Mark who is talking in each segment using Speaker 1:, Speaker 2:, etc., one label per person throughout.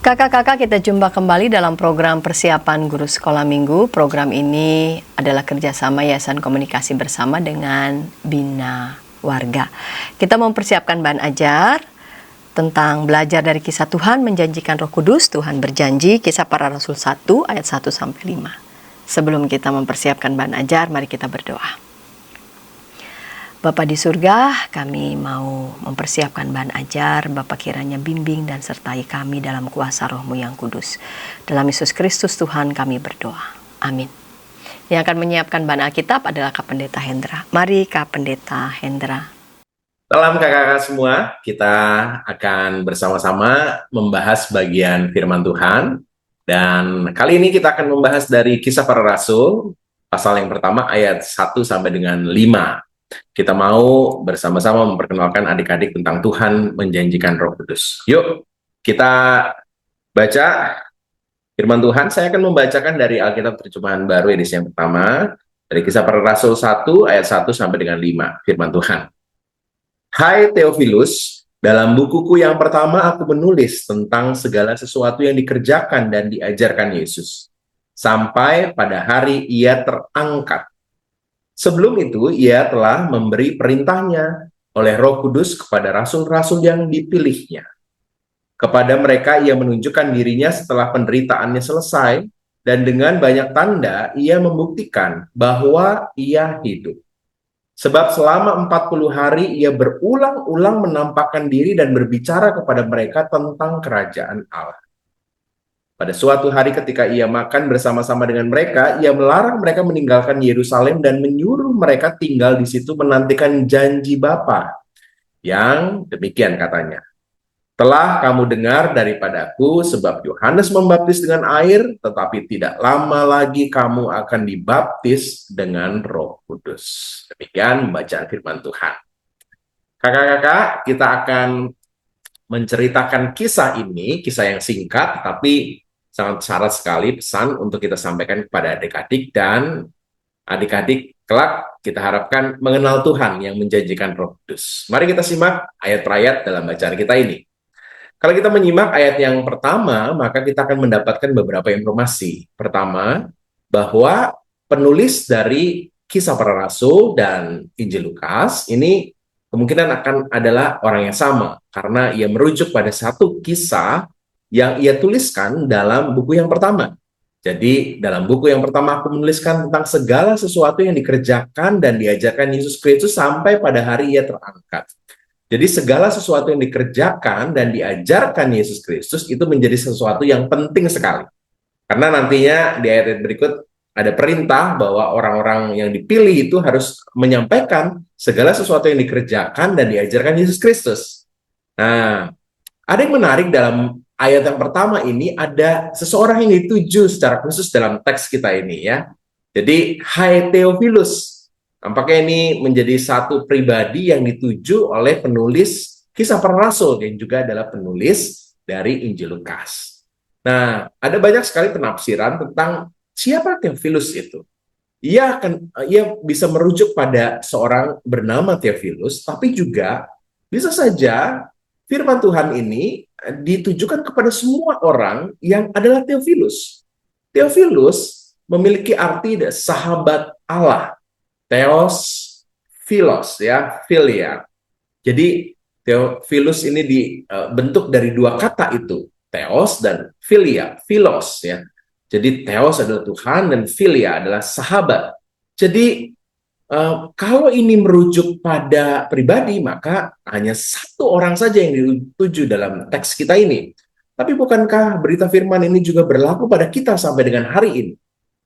Speaker 1: Kakak-kakak, kita jumpa kembali dalam program persiapan guru sekolah minggu. Program ini adalah kerjasama Yayasan Komunikasi Bersama dengan Bina Warga. Kita mempersiapkan bahan ajar tentang belajar dari kisah Tuhan menjanjikan Roh Kudus. Tuhan berjanji, Kisah Para Rasul 1 ayat 1-5. Sebelum kita mempersiapkan bahan ajar, mari kita berdoa. Bapa di surga, kami mau mempersiapkan bahan ajar. Bapa kiranya bimbing dan sertai kami dalam kuasa Roh-Mu yang kudus. Dalam Yesus Kristus Tuhan kami berdoa. Amin. Yang akan menyiapkan bahan Alkitab adalah Kak Pendeta Hendra. Mari Kak Pendeta Hendra.
Speaker 2: Salam kakak-kakak semua, kita akan bersama-sama membahas bagian firman Tuhan. Dan kali ini kita akan membahas dari Kisah Para Rasul, pasal yang pertama ayat 1 sampai dengan 5. Kita mau bersama-sama memperkenalkan adik-adik tentang Tuhan menjanjikan Roh Kudus. Yuk, kita baca firman Tuhan. Saya akan membacakan dari Alkitab Terjemahan Baru edisi yang pertama, dari Kisah Para Rasul 1 ayat 1 sampai dengan 5, firman Tuhan. Hai Theophilus, dalam bukuku yang pertama aku menulis tentang segala sesuatu yang dikerjakan dan diajarkan Yesus, sampai pada hari ia terangkat. Sebelum itu, ia telah memberi perintahnya oleh Roh Kudus kepada rasul-rasul yang dipilihnya. Kepada mereka ia menunjukkan dirinya setelah penderitaannya selesai, dan dengan banyak tanda ia membuktikan bahwa ia hidup. Sebab selama 40 hari ia berulang-ulang menampakkan diri dan berbicara kepada mereka tentang kerajaan Allah. Pada suatu hari ketika ia makan bersama-sama dengan mereka, ia melarang mereka meninggalkan Yerusalem dan menyuruh mereka tinggal di situ menantikan janji Bapa. Yang demikian katanya, telah kamu dengar daripadaku sebab Yohanes membaptis dengan air, tetapi tidak lama lagi kamu akan dibaptis dengan Roh Kudus. Demikian bacaan firman Tuhan. Kakak-kakak, kita akan menceritakan kisah ini, kisah yang singkat, tapi sangat syarat sekali pesan untuk kita sampaikan kepada adik-adik, dan adik-adik kelak kita harapkan mengenal Tuhan yang menjanjikan Roh Kudus. Mari kita simak ayat per ayat dalam bacaan kita ini. Kalau kita menyimak ayat yang pertama, maka kita akan mendapatkan beberapa informasi. Pertama, bahwa penulis dari Kisah Para Rasul dan Injil Lukas ini kemungkinan akan adalah orang yang sama, karena ia merujuk pada satu kisah yang ia tuliskan dalam buku yang pertama. Jadi dalam buku yang pertama aku menuliskan tentang segala sesuatu yang dikerjakan dan diajarkan Yesus Kristus sampai pada hari ia terangkat. Jadi segala sesuatu yang dikerjakan dan diajarkan Yesus Kristus itu menjadi sesuatu yang penting sekali. Karena nantinya di ayat berikut ada perintah bahwa orang-orang yang dipilih itu harus menyampaikan segala sesuatu yang dikerjakan dan diajarkan Yesus Kristus. Nah, ada yang menarik dalam ayat yang pertama ini, ada seseorang yang dituju secara khusus dalam teks kita ini ya. Jadi, hai Theophilus. Nampaknya ini menjadi satu pribadi yang dituju oleh penulis Kisah Para Rasul yang juga adalah penulis dari Injil Lukas. Nah, ada banyak sekali penafsiran tentang siapa Theophilus itu. Ia bisa merujuk pada seorang bernama Theophilus, tapi juga bisa saja firman Tuhan ini ditujukan kepada semua orang yang adalah Theophilus. Theophilus memiliki arti sahabat Allah. Theos, philos, ya, philia. Jadi Theophilus ini dibentuk dari dua kata itu, Theos dan philia, philos, ya. Jadi Theos adalah Tuhan dan philia adalah sahabat. Jadi kalau ini merujuk pada pribadi, maka hanya satu orang saja yang dituju dalam teks kita ini. Tapi bukankah berita firman ini juga berlaku pada kita sampai dengan hari ini?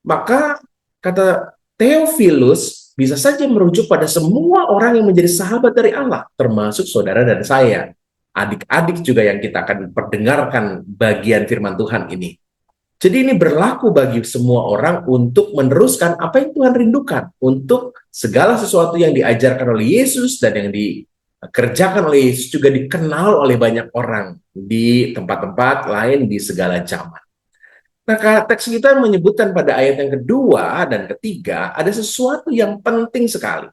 Speaker 2: Maka kata Theophilus bisa saja merujuk pada semua orang yang menjadi sahabat dari Allah, termasuk saudara dan saya, adik-adik juga yang kita akan perdengarkan bagian firman Tuhan ini. Jadi ini berlaku bagi semua orang untuk meneruskan apa yang Tuhan rindukan, untuk segala sesuatu yang diajarkan oleh Yesus dan yang dikerjakan oleh Yesus juga dikenal oleh banyak orang di tempat-tempat lain di segala zaman. Nah, teks kita menyebutkan pada ayat yang kedua dan ketiga ada sesuatu yang penting sekali.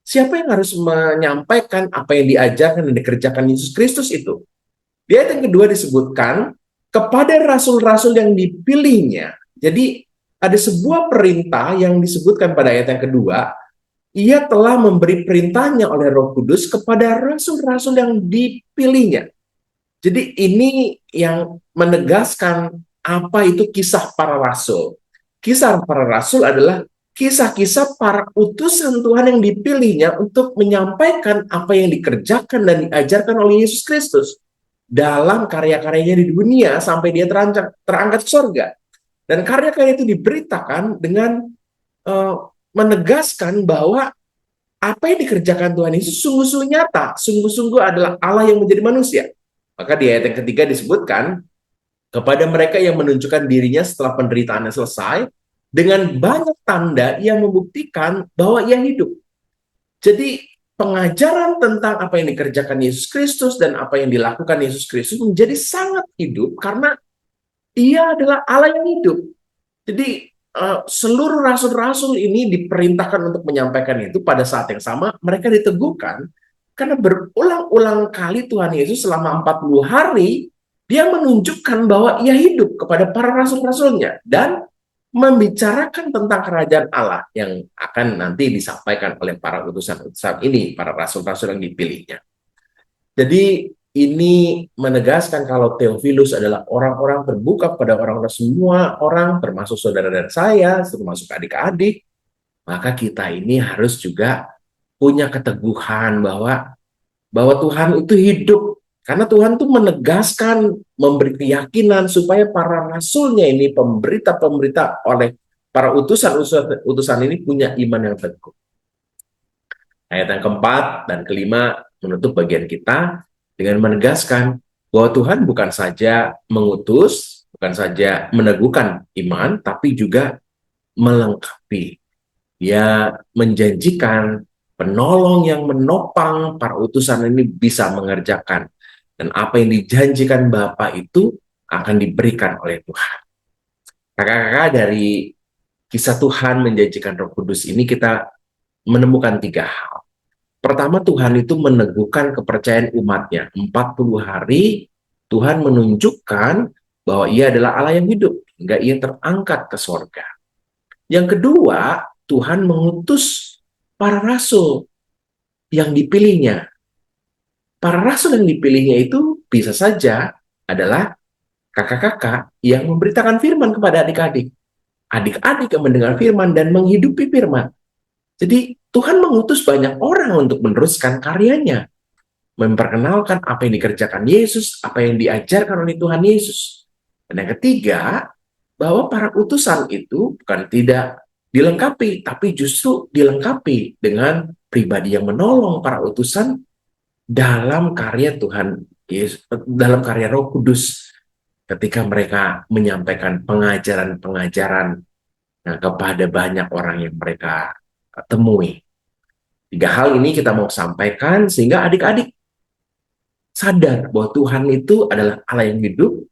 Speaker 2: Siapa yang harus menyampaikan apa yang diajarkan dan dikerjakan Yesus Kristus itu? Di ayat yang kedua disebutkan kepada rasul-rasul yang dipilihnya. Jadi ada sebuah perintah yang disebutkan pada ayat yang kedua, ia telah memberi perintahnya oleh Roh Kudus kepada rasul-rasul yang dipilihnya. Jadi ini yang menegaskan apa itu kisah para rasul. Kisah para rasul adalah kisah-kisah para utusan Tuhan yang dipilihnya untuk menyampaikan apa yang dikerjakan dan diajarkan oleh Yesus Kristus dalam karya-karyanya di dunia sampai dia terangkat ke surga. Dan karya-karya itu diberitakan dengan menegaskan bahwa apa yang dikerjakan Tuhan Yesus sungguh-sungguh nyata, sungguh-sungguh adalah Allah yang menjadi manusia. Maka di ayat yang ketiga disebutkan, kepada mereka yang menunjukkan dirinya setelah penderitaannya selesai, dengan banyak tanda yang membuktikan bahwa ia hidup. Jadi pengajaran tentang apa yang dikerjakan Yesus Kristus dan apa yang dilakukan Yesus Kristus menjadi sangat hidup karena ia adalah Allah yang hidup. Jadi seluruh rasul-rasul ini diperintahkan untuk menyampaikan itu pada saat yang sama. Mereka diteguhkan karena berulang-ulang kali Tuhan Yesus selama 40 hari dia menunjukkan bahwa ia hidup kepada para rasul-rasulnya dan membicarakan tentang kerajaan Allah yang akan nanti disampaikan oleh para utusan-utusan ini, para rasul-rasul yang dipilihnya. Jadi ini menegaskan kalau Theophilus adalah orang-orang terbuka kepada orang-orang, semua orang, termasuk saudara dan saya, termasuk adik-adik, maka kita ini harus juga punya keteguhan bahwa Tuhan itu hidup. Karena Tuhan itu menegaskan, memberi keyakinan supaya para rasulnya ini, pemberita-pemberita oleh para utusan ini punya iman yang teguh. Ayat yang keempat dan kelima menutup bagian kita dengan menegaskan bahwa Tuhan bukan saja mengutus, bukan saja meneguhkan iman, tapi juga melengkapi. Dia menjanjikan penolong yang menopang para utusan ini bisa mengerjakan. Dan apa yang dijanjikan Bapa itu akan diberikan oleh Tuhan. Kakak-kakak, dari kisah Tuhan menjanjikan Roh Kudus ini kita menemukan 3 hal. Pertama, Tuhan itu meneguhkan kepercayaan umatnya. 40 hari Tuhan menunjukkan bahwa ia adalah Allah yang hidup, hingga ia terangkat ke sorga. Yang kedua, Tuhan mengutus para rasul yang dipilihnya. Para rasul yang dipilihnya itu bisa saja adalah kakak-kakak yang memberitakan firman kepada adik-adik. Adik-adik yang mendengar firman dan menghidupi firman. Jadi Tuhan mengutus banyak orang untuk meneruskan karyanya. Memperkenalkan apa yang dikerjakan Yesus, apa yang diajarkan oleh Tuhan Yesus. Dan yang ketiga, bahwa para utusan itu bukan tidak dilengkapi, tapi justru dilengkapi dengan pribadi yang menolong para utusan dalam karya Tuhan Yesus, dalam karya Roh Kudus, ketika mereka menyampaikan pengajaran-pengajaran kepada banyak orang yang mereka temui. 3 hal ini kita mau sampaikan sehingga adik-adik sadar bahwa Tuhan itu adalah Allah yang hidup,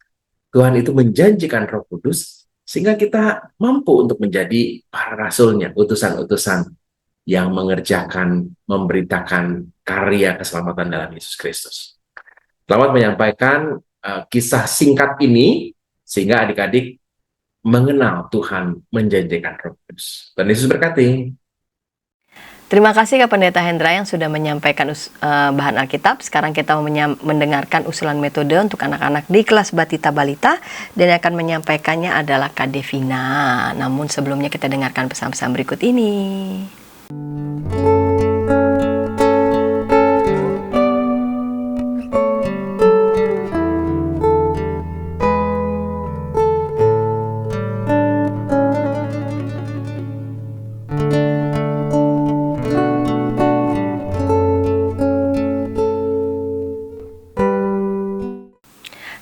Speaker 2: Tuhan itu menjanjikan Roh Kudus, sehingga kita mampu untuk menjadi para rasulnya, utusan-utusan yang mengerjakan, memberitakan karya keselamatan dalam Yesus Kristus. Selamat menyampaikan kisah singkat ini, sehingga adik-adik mengenal Tuhan menjanjikan Roh Kudus. Dan Yesus berkati.
Speaker 1: Terima kasih Kak Pendeta Hendra yang sudah menyampaikan bahan Alkitab. Sekarang kita mau mendengarkan usulan metode untuk anak-anak di kelas Batita Balita, dan yang akan menyampaikannya adalah Kak Devina. Namun sebelumnya kita dengarkan pesan-pesan berikut ini.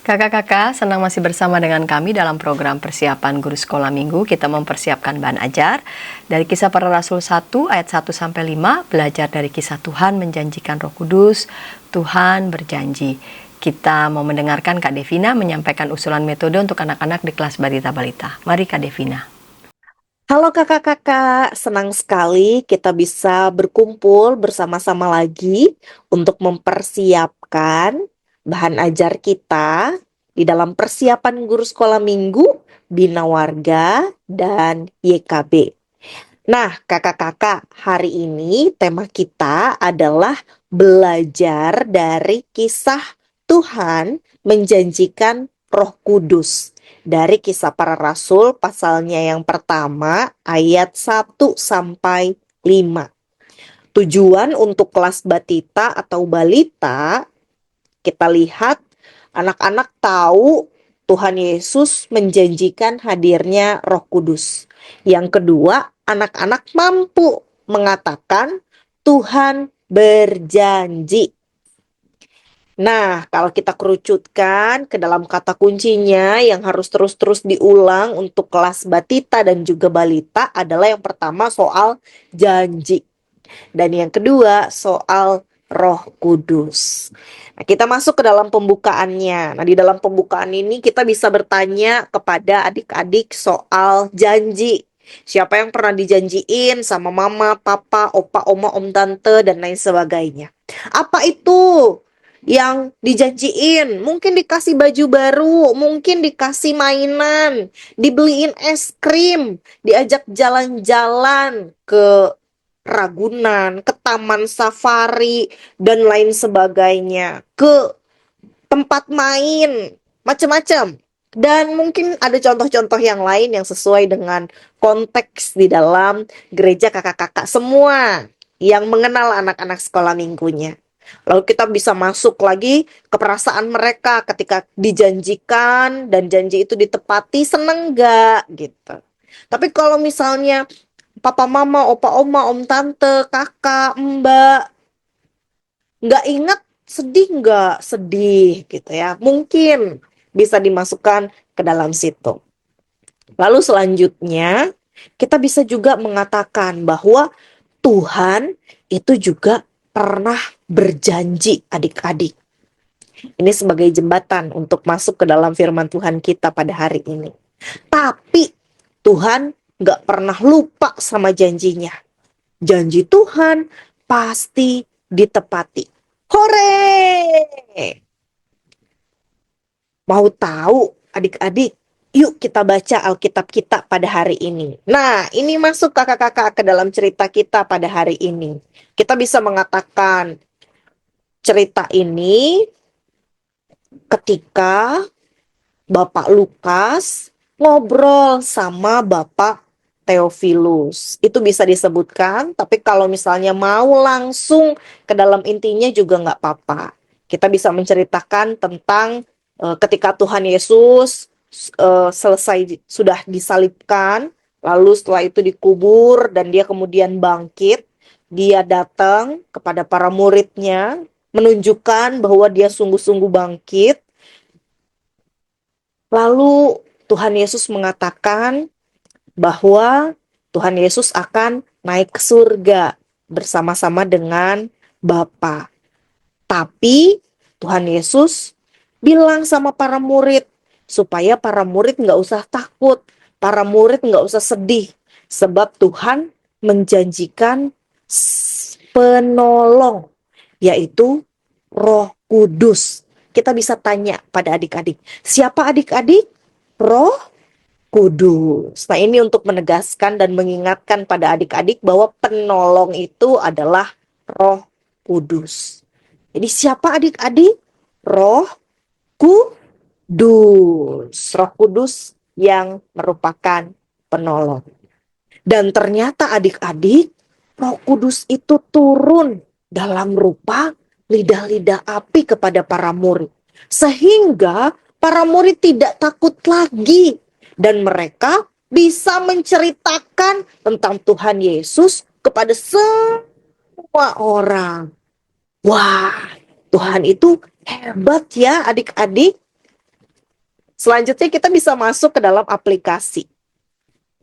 Speaker 1: Kakak-kakak, senang masih bersama dengan kami dalam program persiapan guru sekolah minggu. Kita mempersiapkan bahan ajar dari Kisah Para Rasul 1 ayat 1-5, belajar dari kisah Tuhan menjanjikan Roh Kudus, Tuhan berjanji. Kita mau mendengarkan Kak Devina menyampaikan usulan metode untuk anak-anak di kelas Batita Balita. Mari Kak Devina.
Speaker 3: Halo kakak-kakak, senang sekali kita bisa berkumpul bersama-sama lagi untuk mempersiapkan bahan ajar kita di dalam persiapan guru sekolah minggu, Bina Warga, dan YKB. Nah, kakak-kakak, hari ini tema kita adalah belajar dari kisah Tuhan menjanjikan Roh Kudus. Dari Kisah Para Rasul pasalnya yang pertama ayat 1 sampai 5. Tujuan untuk kelas batita atau balita, kita lihat anak-anak tahu Tuhan Yesus menjanjikan hadirnya Roh Kudus. Yang kedua, anak-anak mampu mengatakan Tuhan berjanji. Nah, kalau kita kerucutkan ke dalam kata kuncinya yang harus terus-terus diulang untuk kelas batita dan juga balita adalah yang pertama soal janji. Dan yang kedua soal Roh Kudus. Nah, kita masuk ke dalam pembukaannya. Nah, di dalam pembukaan ini kita bisa bertanya kepada adik-adik soal janji. Siapa yang pernah dijanjiin sama mama, papa, opa, oma, om, tante, dan lain sebagainya. Apa itu yang dijanjiin? Mungkin dikasih baju baru, mungkin dikasih mainan, dibeliin es krim, diajak jalan-jalan ke Ragunan, ke taman safari, dan lain sebagainya, ke tempat main, macam-macam. Dan mungkin ada contoh-contoh yang lain yang sesuai dengan konteks di dalam gereja kakak-kakak semua yang mengenal anak-anak sekolah minggunya. Lalu kita bisa masuk lagi ke perasaan mereka ketika dijanjikan dan janji itu ditepati, seneng gak gitu. Tapi kalau misalnya papa mama, opa oma, om tante, kakak, mbak nggak ingat, sedih nggak? Sedih gitu ya. Mungkin bisa dimasukkan ke dalam situ. Lalu selanjutnya kita bisa juga mengatakan bahwa Tuhan itu juga pernah berjanji adik-adik. Ini sebagai jembatan untuk masuk ke dalam firman Tuhan kita pada hari ini. Tapi Tuhan nggak pernah lupa sama janjinya. Janji Tuhan pasti ditepati. Hore! Mau tahu adik-adik? Yuk kita baca Alkitab kita pada hari ini. Nah, ini masuk kakak-kakak ke dalam cerita kita pada hari ini. Kita bisa mengatakan cerita ini ketika Bapak Lukas ngobrol sama Bapak Theophilus. Itu bisa disebutkan, tapi kalau misalnya mau langsung ke dalam intinya juga nggak apa-apa. Kita bisa menceritakan tentang ketika Tuhan Yesus selesai sudah disalibkan, lalu setelah itu dikubur dan dia kemudian bangkit, dia datang kepada para muridnya, menunjukkan bahwa dia sungguh-sungguh bangkit. Lalu Tuhan Yesus mengatakan bahwa Tuhan Yesus akan naik ke surga bersama-sama dengan Bapa. Tapi Tuhan Yesus bilang sama para murid, supaya para murid nggak usah takut, para murid nggak usah sedih, sebab Tuhan menjanjikan penolong, yaitu Roh Kudus. Kita bisa tanya pada adik-adik, siapa adik-adik? Roh Kudus. Nah, ini untuk menegaskan dan mengingatkan pada adik-adik bahwa penolong itu adalah Roh Kudus. Jadi siapa adik-adik? Roh Kudus. Roh Kudus yang merupakan penolong. Dan ternyata adik-adik, Roh Kudus itu turun dalam rupa lidah-lidah api kepada para murid. Sehingga para murid tidak takut lagi. Dan mereka bisa menceritakan tentang Tuhan Yesus kepada semua orang. Wah, Tuhan itu hebat ya adik-adik. Selanjutnya kita bisa masuk ke dalam aplikasi.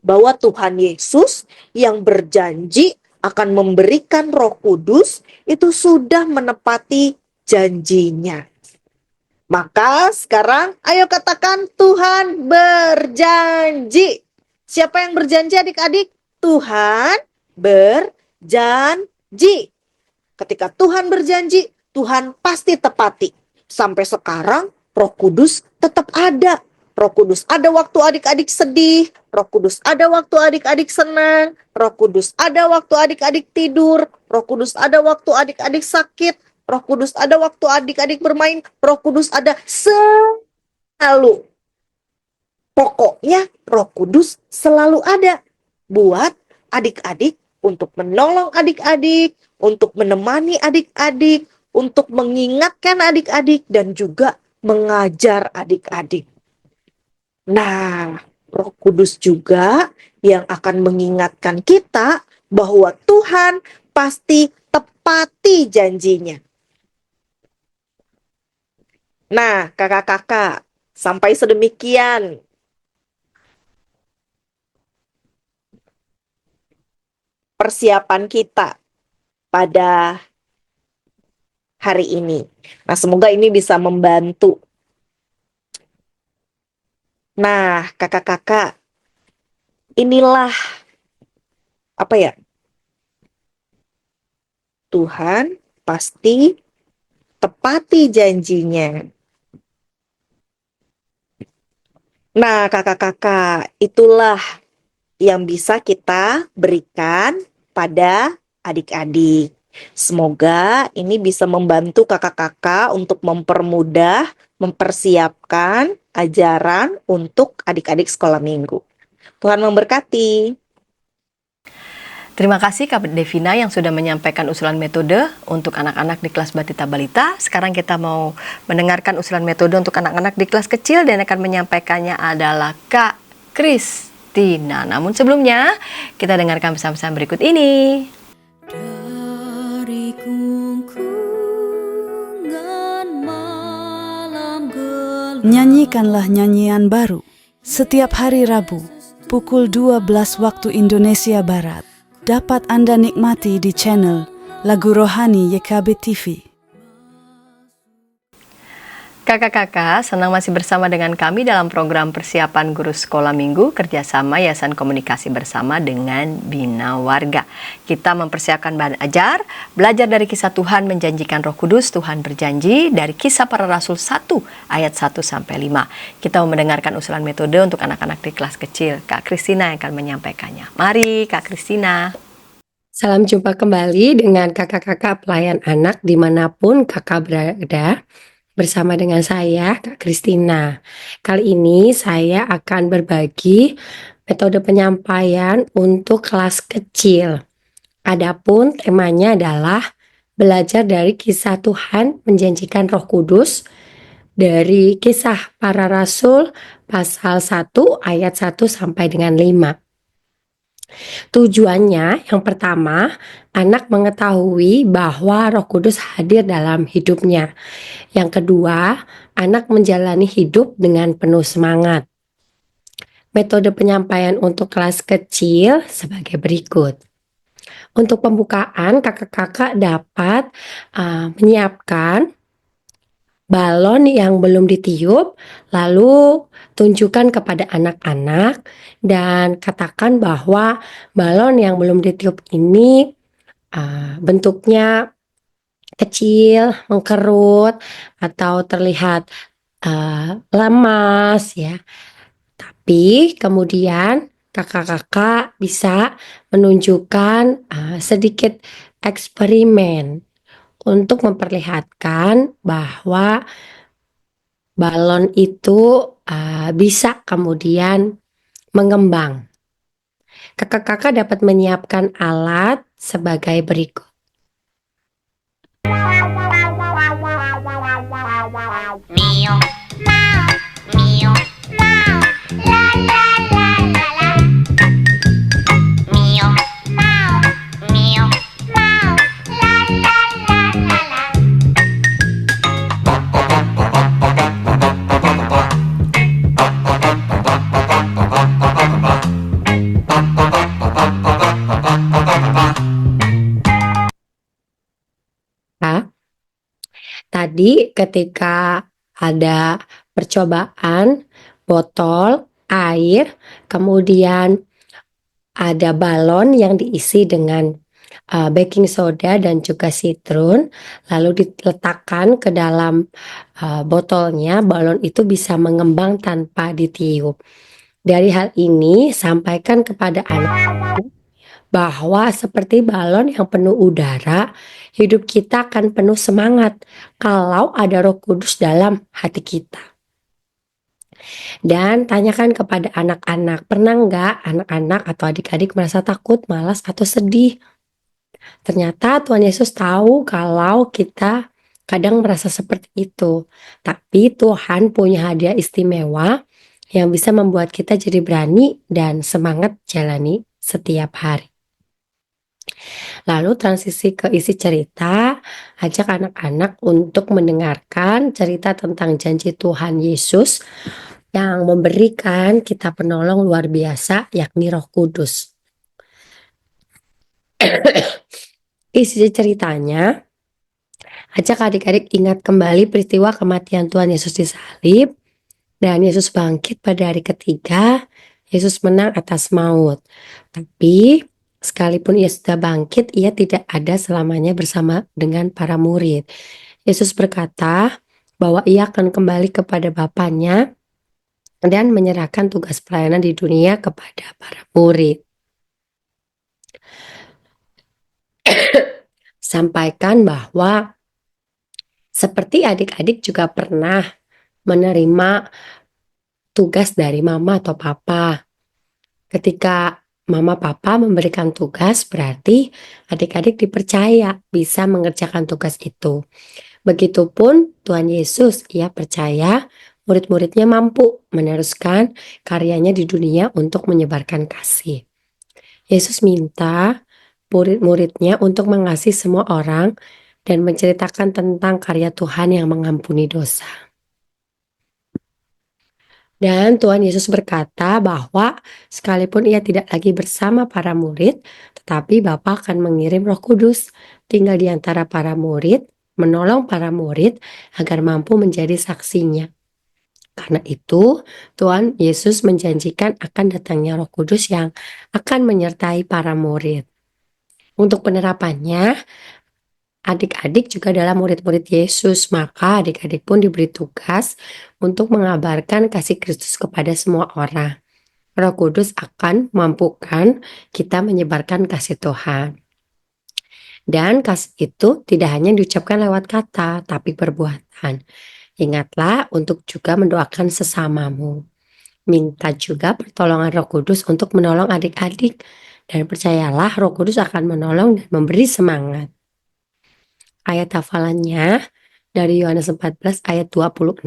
Speaker 3: Bahwa Tuhan Yesus yang berjanji akan memberikan Roh Kudus itu sudah menepati janjinya. Maka sekarang ayo katakan Tuhan berjanji. Siapa yang berjanji adik-adik? Tuhan berjanji. Ketika Tuhan berjanji, Tuhan pasti tepati. Sampai sekarang Roh Kudus tetap ada. Roh Kudus ada waktu adik-adik sedih, Roh Kudus ada waktu adik-adik senang, Roh Kudus ada waktu adik-adik tidur, Roh Kudus ada waktu adik-adik sakit, Roh Kudus ada waktu adik-adik bermain, Roh Kudus ada selalu. Pokoknya Roh Kudus selalu ada buat adik-adik, untuk menolong adik-adik, untuk menemani adik-adik, untuk mengingatkan adik-adik, dan juga mengajar adik-adik. Nah, Roh Kudus juga yang akan mengingatkan kita bahwa Tuhan pasti tepati janjinya. Nah, kakak-kakak, sampai sedemikian persiapan kita pada hari ini. Nah, semoga ini bisa membantu. Nah, kakak-kakak, inilah Tuhan pasti tepati janjinya. Nah, kakak-kakak, itulah yang bisa kita berikan pada adik-adik. Semoga ini bisa membantu kakak-kakak untuk mempermudah, mempersiapkan ajaran untuk adik-adik sekolah minggu. Tuhan memberkati.
Speaker 1: Terima kasih Kak Devina yang sudah menyampaikan usulan metode untuk anak-anak di kelas Batita Balita. Sekarang kita mau mendengarkan usulan metode untuk anak-anak di kelas kecil dan akan menyampaikannya adalah Kak Kristina. Namun sebelumnya, kita dengarkan pesan-pesan berikut ini.
Speaker 4: Dari kungkungan malam gelap. Nyanyikanlah nyanyian baru setiap hari Rabu pukul 12 waktu Indonesia Barat. Dapat Anda nikmati di channel Lagu Rohani YKB TV.
Speaker 1: Kakak-kakak, senang masih bersama dengan kami dalam program persiapan guru sekolah minggu kerjasama Yayasan Komunikasi Bersama dengan Bina Warga. Kita mempersiapkan bahan ajar, belajar dari kisah Tuhan menjanjikan Roh Kudus, Tuhan berjanji dari Kisah Para Rasul 1 ayat 1-5. Kita mau mendengarkan usulan metode untuk anak-anak di kelas kecil. Kak Kristina yang akan menyampaikannya. Mari Kak Kristina.
Speaker 5: Salam jumpa kembali dengan kakak-kakak pelayan anak dimanapun kakak berada. Bersama dengan saya, Kak Kristina. Kali ini saya akan berbagi metode penyampaian untuk kelas kecil. Adapun temanya adalah belajar dari kisah Tuhan menjanjikan Roh Kudus dari Kisah Para Rasul pasal 1 ayat 1 sampai dengan 5. Tujuannya yang pertama, anak mengetahui bahwa Roh Kudus hadir dalam hidupnya. Yang kedua, anak menjalani hidup dengan penuh semangat. Metode penyampaian untuk kelas kecil sebagai berikut. Untuk pembukaan, kakak-kakak dapat menyiapkan balon yang belum ditiup, lalu tunjukkan kepada anak-anak dan katakan bahwa balon yang belum ditiup ini bentuknya kecil, mengkerut, atau terlihat lemas ya. Tapi kemudian kakak-kakak bisa menunjukkan sedikit eksperimen untuk memperlihatkan bahwa balon itu bisa kemudian mengembang. Kakak-kakak dapat menyiapkan alat sebagai berikut.
Speaker 6: Meow, meow, meow, meow, la la la la la. Meow, meow, meow, meow, la la la la la.
Speaker 5: Tadi ketika ada percobaan botol air, kemudian ada balon yang diisi dengan baking soda dan juga sitron, lalu diletakkan ke dalam botolnya, balon itu bisa mengembang tanpa ditiup. Dari hal ini, sampaikan kepada anak bahwa seperti balon yang penuh udara, hidup kita akan penuh semangat kalau ada Roh Kudus dalam hati kita. Dan tanyakan kepada anak-anak, pernah nggak anak-anak atau adik-adik merasa takut, malas, atau sedih? Ternyata Tuhan Yesus tahu kalau kita kadang merasa seperti itu. Tapi Tuhan punya hadiah istimewa yang bisa membuat kita jadi berani dan semangat jalani setiap hari. Lalu transisi ke isi cerita, ajak anak-anak untuk mendengarkan cerita tentang janji Tuhan Yesus yang memberikan kita penolong luar biasa, yakni Roh Kudus. Isi ceritanya, ajak adik-adik ingat kembali peristiwa kematian Tuhan Yesus di salib, dan Yesus bangkit pada hari ketiga. Yesus menang atas maut. Tapi sekalipun ia sudah bangkit, ia tidak ada selamanya bersama dengan para murid. Yesus berkata bahwa ia akan kembali kepada Bapanya dan menyerahkan tugas pelayanan di dunia kepada para murid. Sampaikan bahwa seperti adik-adik juga pernah menerima tugas dari mama atau papa. Ketika mama papa memberikan tugas, berarti adik-adik dipercaya bisa mengerjakan tugas itu. Begitupun Tuhan Yesus, ia percaya murid-muridnya mampu meneruskan karyanya di dunia untuk menyebarkan kasih. Yesus minta murid-muridnya untuk mengasihi semua orang dan menceritakan tentang karya Tuhan yang mengampuni dosa. Dan Tuhan Yesus berkata bahwa sekalipun ia tidak lagi bersama para murid, tetapi Bapa akan mengirim Roh Kudus tinggal di antara para murid, menolong para murid agar mampu menjadi saksinya. Karena itu, Tuhan Yesus menjanjikan akan datangnya Roh Kudus yang akan menyertai para murid. Untuk penerapannya, adik-adik juga adalah murid-murid Yesus, maka adik-adik pun diberi tugas untuk mengabarkan kasih Kristus kepada semua orang. Roh Kudus akan mampukan kita menyebarkan kasih Tuhan. Dan kasih itu tidak hanya diucapkan lewat kata, tapi perbuatan. Ingatlah untuk juga mendoakan sesamamu. Minta juga pertolongan Roh Kudus untuk menolong adik-adik. Dan percayalah Roh Kudus akan menolong dan memberi semangat. Ayat hafalannya dari Yohanes 14 ayat 26.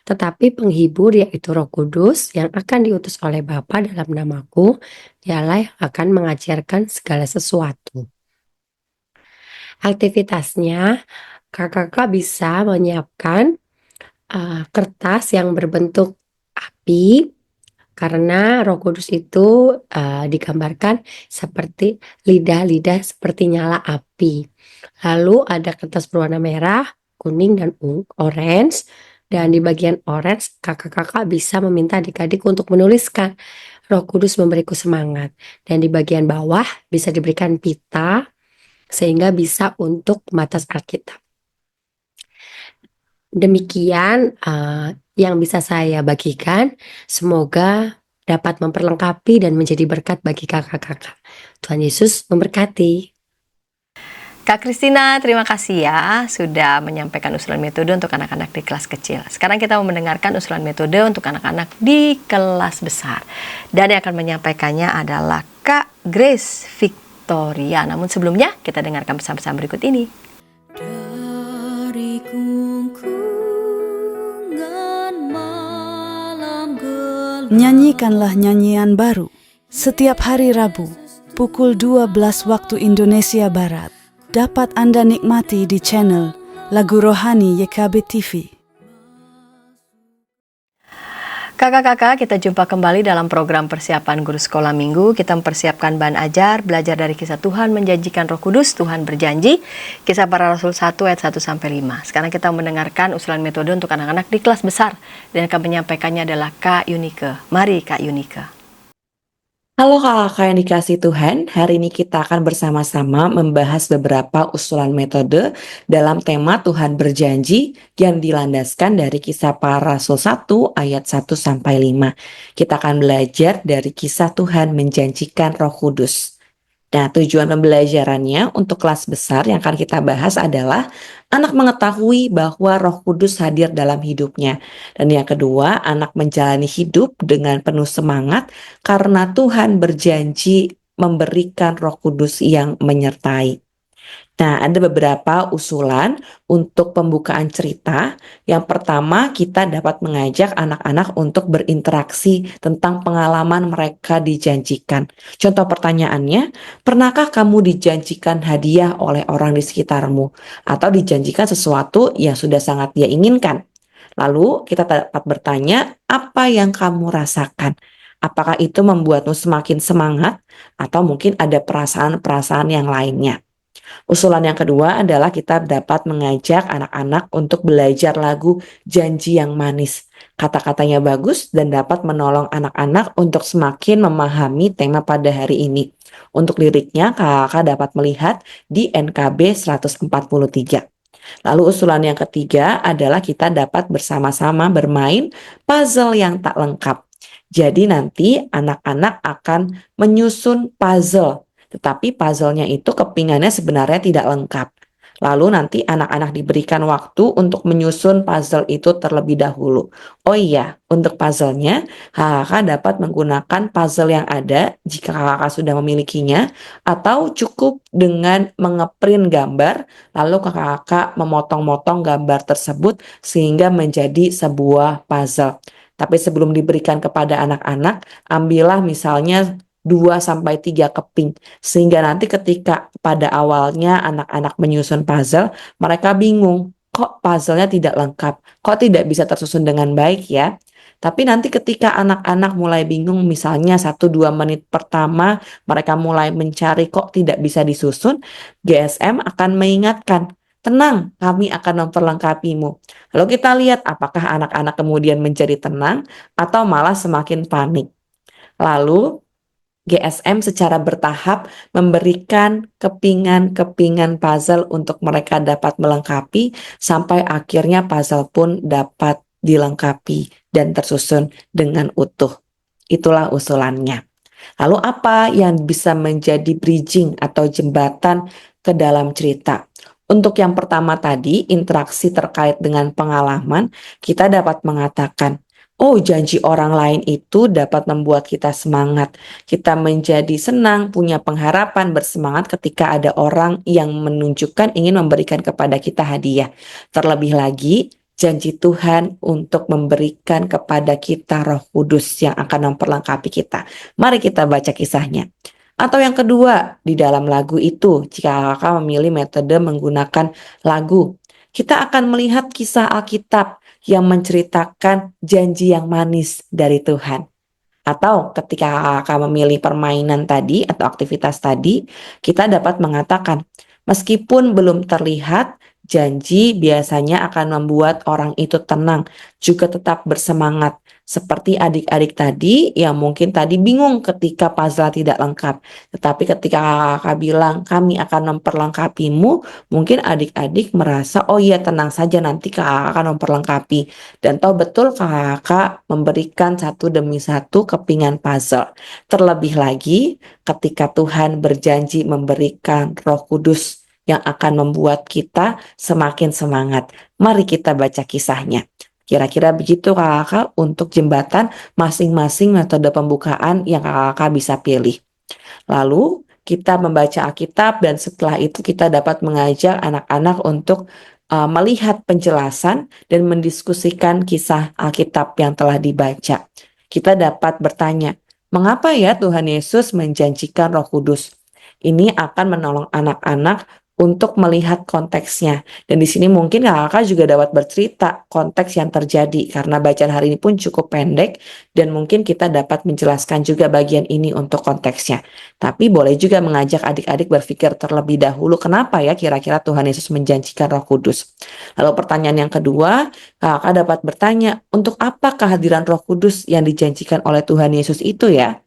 Speaker 5: Tetapi penghibur yaitu Roh Kudus yang akan diutus oleh Bapa dalam namaku, dialah yang akan mengajarkan segala sesuatu. Aktivitasnya, kakak-kakak bisa menyiapkan kertas yang berbentuk api, karena Roh Kudus itu digambarkan seperti lidah-lidah seperti nyala api. Lalu ada kertas berwarna merah, kuning, dan orange. Dan di bagian orange, kakak-kakak bisa meminta adik-adik untuk menuliskan Roh Kudus memberiku semangat. Dan di bagian bawah bisa diberikan pita sehingga bisa untuk batas Alkitab. Demikian yang bisa saya bagikan. Semoga dapat memperlengkapi dan menjadi berkat bagi kakak-kakak. Tuhan Yesus memberkati.
Speaker 1: Kak Kristina, terima kasih ya sudah menyampaikan usulan metode untuk anak-anak di kelas kecil. Sekarang kita mau mendengarkan usulan metode untuk anak-anak di kelas besar. Dan yang akan menyampaikannya adalah Kak Grace Victoria. Namun sebelumnya kita dengarkan pesan-pesan berikut ini.
Speaker 7: Dari kungkungan malam gelap,
Speaker 4: Nyanyikanlah nyanyian baru setiap hari Rabu pukul 12 waktu Indonesia Barat. Dapat Anda nikmati di channel Lagu Rohani YKB TV.
Speaker 1: Kakak-kakak, kita jumpa kembali dalam program persiapan guru sekolah minggu. Kita mempersiapkan bahan ajar, belajar dari kisah Tuhan, menjanjikan Roh Kudus, Tuhan berjanji, kisah para Rasul 1 ayat 1-5. Sekarang kita mendengarkan usulan metode untuk anak-anak di kelas besar. Dan yang akan menyampaikannya adalah Kak Yunike. Mari Kak Yunike.
Speaker 3: Halo kakak yang dikasih Tuhan, hari ini kita akan bersama-sama membahas beberapa usulan metode dalam tema Tuhan berjanji yang dilandaskan dari Kisah Para Rasul 1 ayat 1 sampai 5. Kita akan belajar dari kisah Tuhan menjanjikan Roh Kudus. Nah, tujuan pembelajarannya untuk kelas besar yang akan kita bahas adalah anak mengetahui bahwa Roh Kudus hadir dalam hidupnya. Dan yang kedua, anak menjalani hidup dengan penuh semangat karena Tuhan berjanji memberikan Roh Kudus yang menyertai. Nah, ada beberapa usulan untuk pembukaan cerita. Yang pertama, kita dapat mengajak anak-anak untuk berinteraksi tentang pengalaman mereka dijanjikan. Contoh pertanyaannya, pernahkah kamu dijanjikan hadiah oleh orang di sekitarmu? Atau dijanjikan sesuatu yang sudah sangat dia inginkan? Lalu kita dapat bertanya, apa yang kamu rasakan? Apakah itu membuatmu semakin semangat? Atau mungkin ada perasaan-perasaan yang lainnya? Usulan yang kedua adalah kita dapat mengajak anak-anak untuk belajar lagu Janji yang Manis. Kata-katanya bagus dan dapat menolong anak-anak untuk semakin memahami tema pada hari ini. Untuk liriknya, kakak dapat melihat di NKB 143. Lalu usulan yang ketiga adalah kita dapat bersama-sama bermain puzzle yang tak lengkap. Jadi nanti anak-anak akan menyusun puzzle, tetapi puzzle-nya itu kepingannya sebenarnya tidak lengkap. Lalu nanti anak-anak diberikan waktu untuk menyusun puzzle itu terlebih dahulu. Oh iya, untuk puzzle-nya, kakak dapat menggunakan puzzle yang ada jika kakak sudah memilikinya, atau cukup dengan mengeprint gambar, lalu kakak memotong-motong gambar tersebut sehingga menjadi sebuah puzzle. Tapi sebelum diberikan kepada anak-anak, ambillah misalnya 2 sampai 3 keping. Sehingga nanti ketika pada awalnya anak-anak menyusun puzzle, mereka bingung, kok puzzle-nya tidak lengkap, kok tidak bisa tersusun dengan baik ya. Tapi nanti ketika anak-anak mulai bingung, misalnya 1-2 menit pertama mereka mulai mencari kok tidak bisa disusun, GSM akan mengingatkan, tenang, kami akan memperlengkapimu. Lalu kita lihat apakah anak-anak kemudian menjadi tenang atau malah semakin panik. Lalu GSM secara bertahap memberikan kepingan-kepingan puzzle untuk mereka dapat melengkapi sampai akhirnya puzzle pun dapat dilengkapi dan tersusun dengan utuh. Itulah usulannya. Lalu apa yang bisa menjadi bridging atau jembatan ke dalam cerita? Untuk yang pertama tadi, interaksi terkait dengan pengalaman, kita dapat mengatakan, oh, janji orang lain itu dapat membuat kita semangat. Kita menjadi senang, punya pengharapan, bersemangat ketika ada orang yang menunjukkan ingin memberikan kepada kita hadiah. Terlebih lagi, janji Tuhan untuk memberikan kepada kita Roh Kudus yang akan memperlengkapi kita. Mari kita baca kisahnya. Atau yang kedua, di dalam lagu itu, jika kakak memilih metode menggunakan lagu, kita akan melihat kisah Alkitab yang menceritakan janji yang manis dari Tuhan. Atau ketika kakak memilih permainan tadi atau aktivitas tadi, kita dapat mengatakan, meskipun belum terlihat, janji biasanya akan membuat orang itu tenang, juga tetap bersemangat. Seperti adik-adik tadi yang mungkin tadi bingung ketika puzzle tidak lengkap. Tetapi ketika kakak bilang kami akan memperlengkapimu, mungkin adik-adik merasa oh iya tenang saja nanti kakak akan memperlengkapi. Dan tahu betul kakak memberikan satu demi satu kepingan puzzle. Terlebih lagi ketika Tuhan berjanji memberikan Roh Kudus yang akan membuat kita semakin semangat. Mari kita baca kisahnya. Kira-kira begitu kakak untuk jembatan masing-masing metode pembukaan yang kakak bisa pilih. Lalu kita membaca Alkitab dan setelah itu kita dapat mengajak anak-anak untuk melihat penjelasan dan mendiskusikan kisah Alkitab yang telah dibaca. Kita dapat bertanya, mengapa ya Tuhan Yesus menjanjikan Roh Kudus? Ini akan menolong anak-anak untuk melihat konteksnya. Dan di sini mungkin kakak juga dapat bercerita konteks yang terjadi karena bacaan hari ini pun cukup pendek dan mungkin kita dapat menjelaskan juga bagian ini untuk konteksnya. Tapi boleh juga mengajak adik-adik berpikir terlebih dahulu kenapa ya kira-kira Tuhan Yesus menjanjikan Roh Kudus. Lalu pertanyaan yang kedua, kakak dapat bertanya, untuk apa kehadiran Roh Kudus yang dijanjikan oleh Tuhan Yesus itu ya?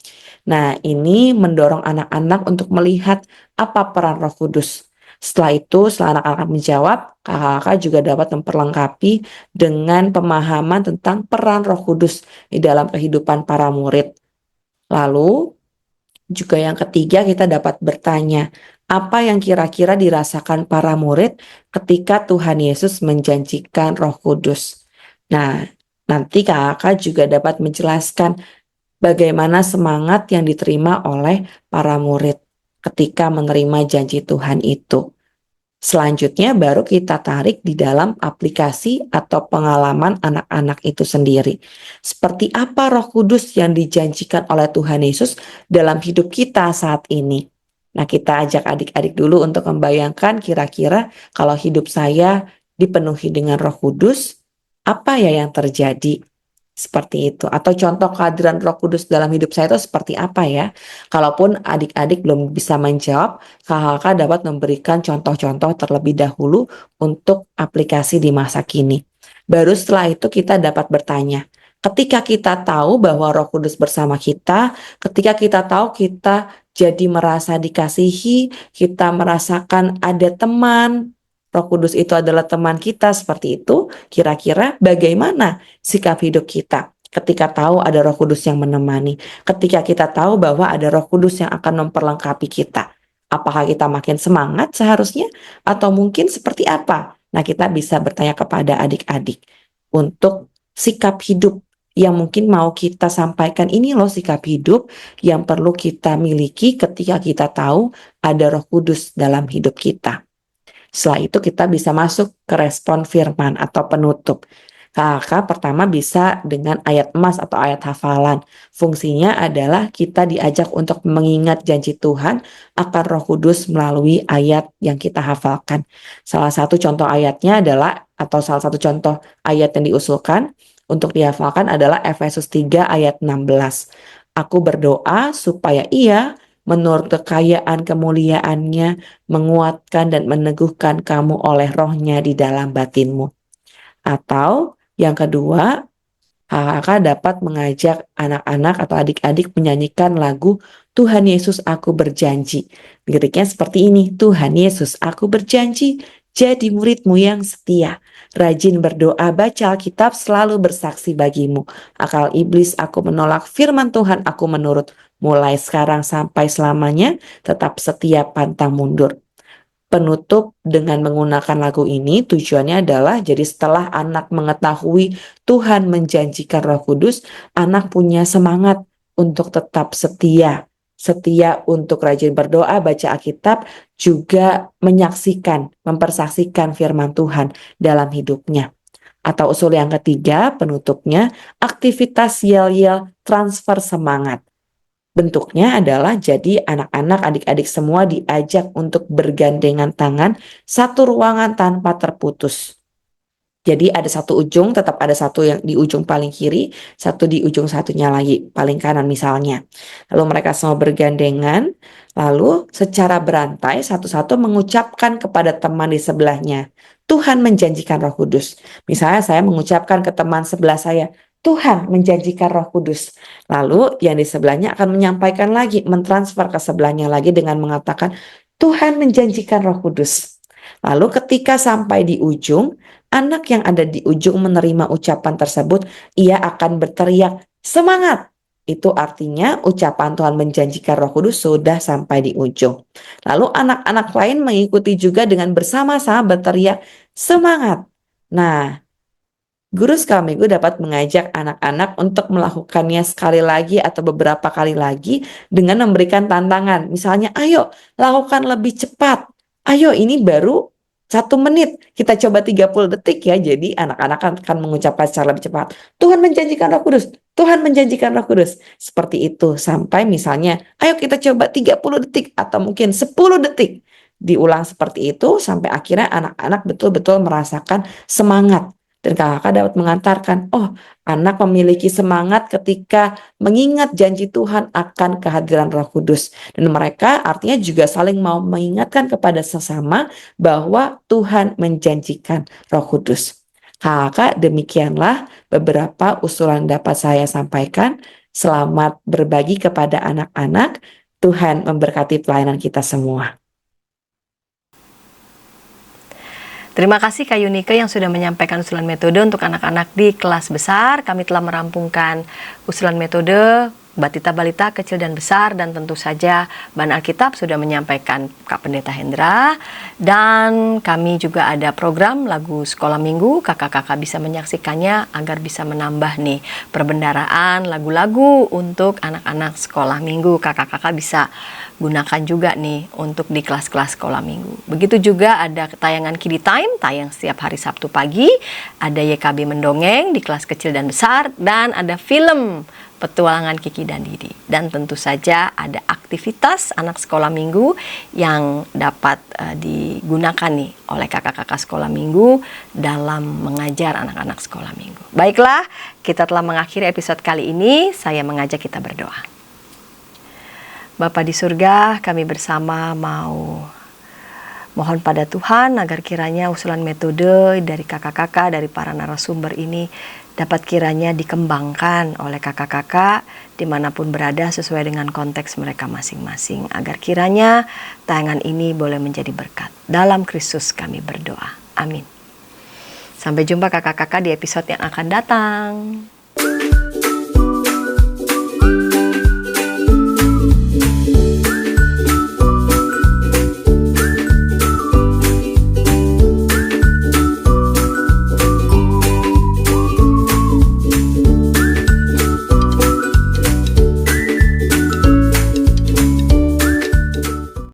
Speaker 3: Nah, ini mendorong anak-anak untuk melihat apa peran Roh Kudus. Setelah itu, setelah anak-anak menjawab, kakak-kakak juga dapat memperlengkapi dengan pemahaman tentang peran Roh Kudus di dalam kehidupan para murid. Lalu, juga yang ketiga, kita dapat bertanya, apa yang kira-kira dirasakan para murid ketika Tuhan Yesus menjanjikan Roh Kudus. Nah, nanti kakak juga dapat menjelaskan bagaimana semangat yang diterima oleh para murid ketika menerima janji Tuhan itu. Selanjutnya baru kita tarik di dalam aplikasi atau pengalaman anak-anak itu sendiri. Seperti apa Roh Kudus yang dijanjikan oleh Tuhan Yesus dalam hidup kita saat ini. Nah, kita ajak adik-adik dulu untuk membayangkan kira-kira kalau hidup saya dipenuhi dengan Roh Kudus, apa ya yang terjadi? Seperti itu. Atau contoh kehadiran Roh Kudus dalam hidup saya itu seperti apa ya? Kalaupun adik-adik belum bisa menjawab, kakak dapat memberikan contoh-contoh terlebih dahulu untuk aplikasi di masa kini. Baru setelah itu kita dapat bertanya, ketika kita tahu bahwa Roh Kudus bersama kita, ketika kita tahu kita jadi merasa dikasihi, kita merasakan ada teman, Roh Kudus itu adalah teman kita seperti itu, kira-kira bagaimana sikap hidup kita ketika tahu ada Roh Kudus yang menemani, ketika kita tahu bahwa ada Roh Kudus yang akan memperlengkapi kita. Apakah kita makin semangat seharusnya atau mungkin seperti apa? Nah, kita bisa bertanya kepada adik-adik untuk sikap hidup yang mungkin mau kita sampaikan. Ini loh sikap hidup yang perlu kita miliki ketika kita tahu ada Roh Kudus dalam hidup kita. Setelah itu kita bisa masuk ke respon firman atau penutup. Kakak pertama bisa dengan ayat emas atau ayat hafalan. Fungsinya adalah kita diajak untuk mengingat janji Tuhan akan Roh Kudus melalui ayat yang kita hafalkan. Salah satu contoh ayatnya adalah, atau salah satu contoh ayat yang diusulkan untuk dihafalkan adalah Efesus 3 ayat 16. Aku berdoa supaya ia menurut kekayaan kemuliaannya menguatkan dan meneguhkan kamu oleh rohnya di dalam batinmu. Atau yang kedua, kakak dapat mengajak anak-anak atau adik-adik menyanyikan lagu Tuhan Yesus aku berjanji. Liriknya seperti ini, Tuhan Yesus aku berjanji jadi muridmu yang setia. Rajin berdoa, baca Alkitab, selalu bersaksi bagimu. Akal iblis aku menolak, firman Tuhan aku menurut. Mulai sekarang sampai selamanya, tetap setia pantang mundur. Penutup dengan menggunakan lagu ini tujuannya adalah jadi setelah anak mengetahui Tuhan menjanjikan Roh Kudus, anak punya semangat untuk tetap setia. Setia untuk rajin berdoa, baca Alkitab, juga menyaksikan, mempersaksikan firman Tuhan dalam hidupnya. Atau usul yang ketiga, penutupnya, aktivitas yel-yel transfer semangat. Bentuknya adalah jadi anak-anak, adik-adik semua diajak untuk bergandengan tangan satu ruangan tanpa terputus. Jadi ada satu ujung, tetap ada satu yang di ujung paling kiri, satu di ujung satunya lagi, paling kanan misalnya. Lalu mereka semua bergandengan, lalu secara berantai satu-satu mengucapkan kepada teman di sebelahnya, Tuhan menjanjikan Roh Kudus. Misalnya saya mengucapkan ke teman sebelah saya, Tuhan menjanjikan Roh Kudus. Lalu yang di sebelahnya akan menyampaikan lagi, mentransfer ke sebelahnya lagi dengan mengatakan, Tuhan menjanjikan Roh Kudus. Lalu ketika sampai di ujung, anak yang ada di ujung menerima ucapan tersebut, ia akan berteriak, semangat! Itu artinya ucapan Tuhan menjanjikan Roh Kudus sudah sampai di ujung. Lalu anak-anak lain mengikuti juga dengan bersama-sama berteriak, semangat! Nah, Guru Sekolah Minggu dapat mengajak anak-anak untuk melakukannya sekali lagi atau beberapa kali lagi dengan memberikan tantangan. Misalnya, ayo lakukan lebih cepat. Ayo ini baru 1 menit. Kita coba 30 detik ya. Jadi anak-anak akan mengucapkan secara lebih cepat. Tuhan menjanjikan Roh Kudus. Tuhan menjanjikan Roh Kudus. Seperti itu. Sampai misalnya, ayo kita coba 30 detik atau mungkin 10 detik. Diulang seperti itu sampai akhirnya anak-anak betul-betul merasakan semangat. Dan kakak dapat mengantarkan, oh anak memiliki semangat ketika mengingat janji Tuhan akan kehadiran Roh Kudus. Dan mereka artinya juga saling mau mengingatkan kepada sesama bahwa Tuhan menjanjikan Roh Kudus. Kakak demikianlah beberapa usulan dapat saya sampaikan. Selamat berbagi kepada anak-anak. Tuhan memberkati pelayanan kita semua.
Speaker 1: Terima kasih Kak Yunike yang sudah menyampaikan usulan metode untuk anak-anak di kelas besar. Kami telah merampungkan usulan metode Batita Balita kecil dan besar, dan tentu saja Bahan Alkitab sudah menyampaikan Kak Pendeta Hendra, dan kami juga ada program lagu sekolah minggu. Kakak-kakak bisa menyaksikannya agar bisa menambah nih perbendaraan lagu-lagu untuk anak-anak sekolah minggu. Kakak-kakak bisa gunakan juga nih untuk di kelas-kelas sekolah minggu. Begitu juga ada tayangan Kiddie Time, tayang setiap hari Sabtu pagi. Ada YKB Mendongeng di kelas kecil dan besar, dan ada film Petualangan Kiki dan Didi. Dan tentu saja ada aktivitas anak sekolah minggu yang dapat digunakan nih oleh kakak-kakak sekolah minggu dalam mengajar anak-anak sekolah minggu. Baiklah, kita telah mengakhiri episode kali ini. Saya mengajak kita berdoa. Bapa di surga, kami bersama mau mohon pada Tuhan agar kiranya usulan metode dari kakak-kakak, dari para narasumber ini dapat kiranya dikembangkan oleh kakak-kakak dimanapun berada sesuai dengan konteks mereka masing-masing. Agar kiranya tayangan ini boleh menjadi berkat. Dalam Kristus kami berdoa. Amin. Sampai jumpa kakak-kakak di episode yang akan datang.